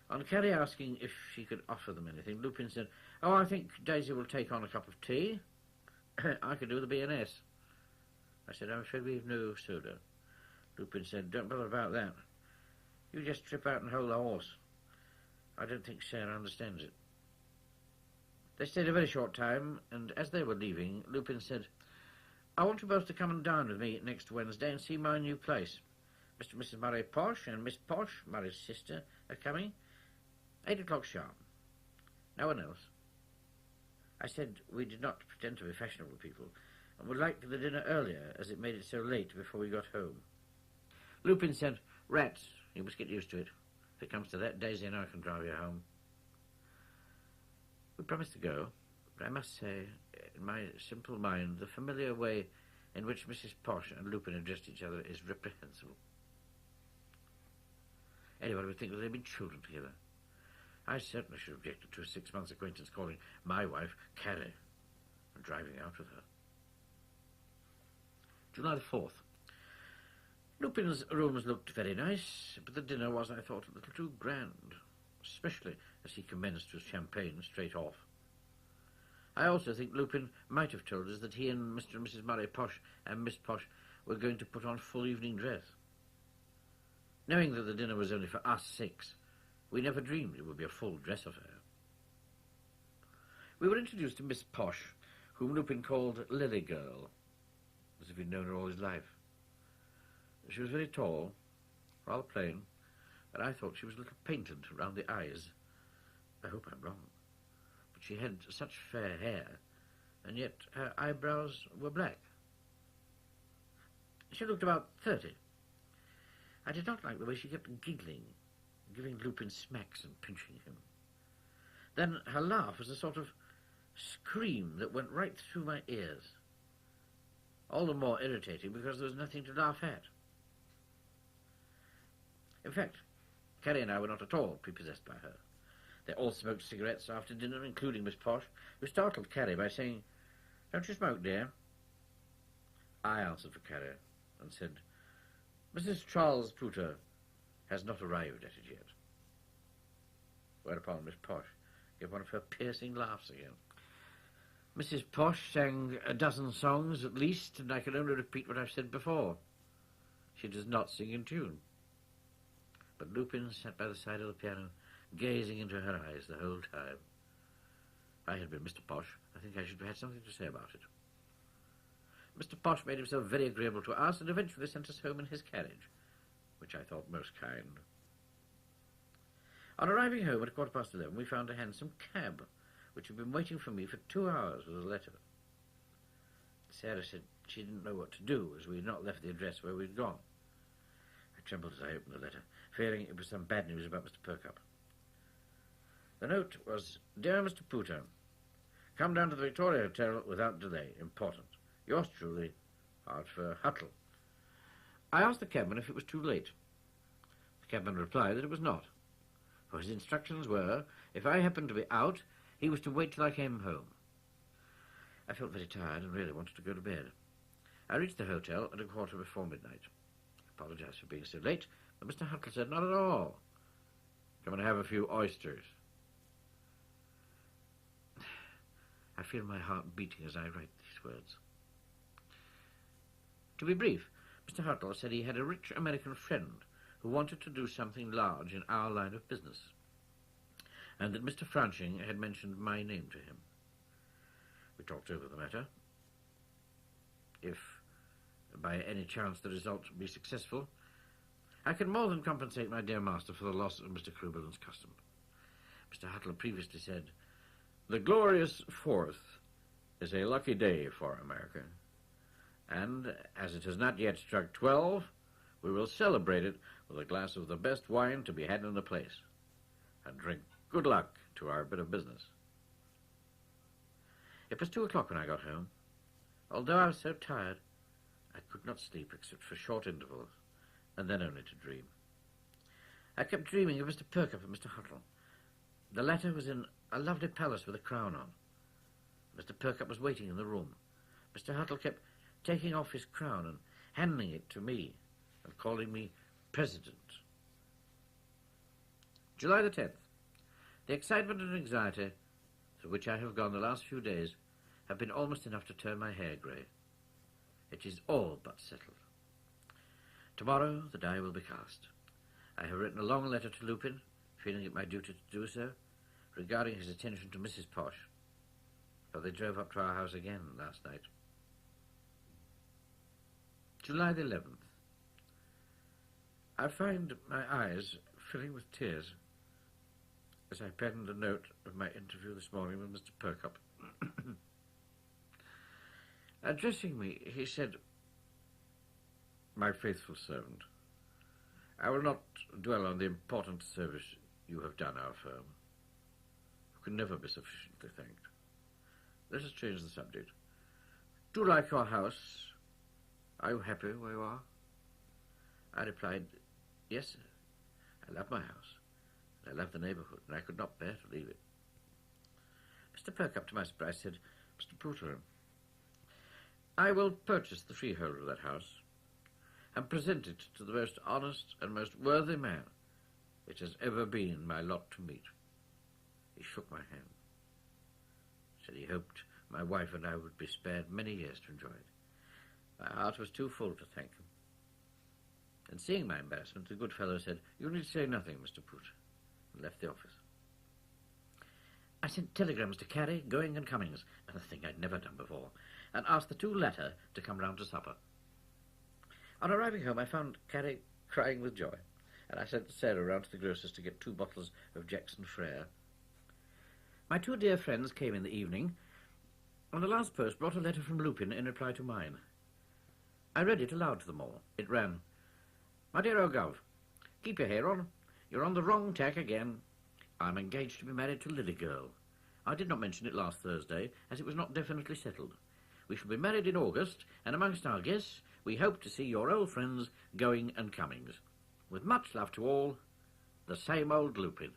On Carrie asking if she could offer them anything, Lupin said, "Oh, I think Daisy will take on a cup of tea. I could do the B&S. I said, "I'm afraid we've no soda." Lupin said, "Don't bother about that. You just trip out and hold the horse. I don't think Sarah understands it." They stayed a very short time, and as they were leaving, Lupin said, "I want you both to come and dine with me next Wednesday and see my new place. Mr. and Mrs. Murray Posh and Miss Posh, Murray's sister, are coming. 8 o'clock sharp. No one else." I said we did not pretend to be fashionable people, and would like the dinner earlier, as it made it so late before we got home. Lupin said, "Rats, you must get used to it. If it comes to that, Daisy and I can drive you home." We promised to go, but I must say, in my simple mind, the familiar way in which Mrs. Posh and Lupin addressed each other is reprehensible. Anyone would think that they'd been children together. I certainly should have objected to a 6 months' acquaintance calling my wife Carrie and driving out with her. July the 4th. Lupin's rooms looked very nice, but the dinner was, I thought, a little too grand, especially as he commenced with champagne straight off. I also think Lupin might have told us that he and Mr. and Mrs. Murray Posh and Miss Posh were going to put on full evening dress. Knowing that the dinner was only for us 6, we never dreamed it would be a full dress affair. We were introduced to Miss Posh, whom Lupin called Lily Girl, as if he'd known her all his life. She was very tall, rather plain, and I thought she was a little painted round the eyes. I hope I'm wrong, but she had such fair hair, and yet her eyebrows were black. She looked about 30. I did not like the way she kept giggling, giving Lupin smacks and pinching him. Then her laugh was a sort of scream that went right through my ears. All the more irritating because there was nothing to laugh at. In fact, Carrie and I were not at all prepossessed by her. They all smoked cigarettes after dinner, including Miss Posh, who startled Carrie by saying, "Don't you smoke, dear?" I answered for Carrie and said, "Mrs. Charles Pooter has not arrived at it yet." Whereupon Miss Posh gave one of her piercing laughs again. Mrs. Posh sang a dozen songs at least, and I can only repeat what I've said before. She does not sing in tune. But Lupin sat by the side of the piano, gazing into her eyes the whole time. If I had been Mr. Posh, I think I should have had something to say about it. Mr. Posh made himself very agreeable to us, and eventually sent us home in his carriage, which I thought most kind. On arriving home at 11:15, we found a hansom cab, which had been waiting for me for 2 hours with a letter. Sarah said she didn't know what to do, as we had not left the address where we'd gone. I trembled as I opened the letter, fearing it was some bad news about Mr. Perkupp. The note was, "Dear Mr. Pooter, come down to the Victoria Hotel without delay. Important. Yours truly, Hartford Huttle." I asked the cabman if it was too late. The cabman replied that it was not, for his instructions were, if I happened to be out, he was to wait till I came home. I felt very tired and really wanted to go to bed. I reached the hotel at 1:15 midnight. I apologized for being so late, but Mr. Huttle said, "Not at all. Come and have a few oysters." I feel my heart beating as I write these words. To be brief, Mr. Huttle said he had a rich American friend who wanted to do something large in our line of business, and that Mr. Franching had mentioned my name to him. We talked over the matter. If, by any chance, the result be successful, I can more than compensate my dear master for the loss of Mr. Crubellin's custom. Mr. Huttle previously said, "The glorious 4th is a lucky day for America, and as it has not yet struck 12, we will celebrate it with a glass of the best wine to be had in the place, and drink good luck to our bit of business." It was 2 o'clock when I got home. Although I was so tired, I could not sleep except for short intervals, and then only to dream. I kept dreaming of Mr. Perkupp and Mr. Huttle. The latter was in a lovely palace with a crown on. Mr. Perkupp was waiting in the room. Mr. Huttle kept taking off his crown and handing it to me and calling me President. July the 10th. The excitement and anxiety through which I have gone the last few days have been almost enough to turn my hair grey. It is all but settled. Tomorrow the die will be cast. I have written a long letter to Lupin, feeling it my duty to do so, regarding his attention to Mrs. Posh, for they drove up to our house again last night. July the 11th. I find my eyes filling with tears as I penned a note of my interview this morning with Mr. Perkupp. Addressing me, he said, "My faithful servant, I will not dwell on the important service you have done our firm. You can never be sufficiently thanked. Let us change the subject. Do you like your house? Are you happy where you are?" I replied, "Yes, sir. I love my house. I love the neighbourhood, and I could not bear to leave it." Mr. Perkupp, to my surprise, said, "Mr. Pooter, I will purchase the freehold of that house and present it to the most honest and most worthy man it has ever been my lot to meet." He shook my hand, said he hoped my wife and I would be spared many years to enjoy it. My heart was too full to thank him. And seeing my embarrassment, the good fellow said, "You need say nothing, Mr. Pooter," and left the office. I sent telegrams to Carrie, Going and Cummings, a thing I'd never done before, and asked the two latter to come round to supper. On arriving home, I found Carrie crying with joy, and I sent Sarah round to the grocer's to get 2 bottles of Jackson Frere. My 2 dear friends came in the evening, and the last post brought a letter from Lupin in reply to mine. I read it aloud to them all. It ran, "My dear old Gov, keep your hair on. You're on the wrong tack again. I'm engaged to be married to Lily Girl. I did not mention it last Thursday, as it was not definitely settled. We shall be married in August, and amongst our guests, we hope to see your old friends Going and Cummings. With much love to all, the same old Lupin."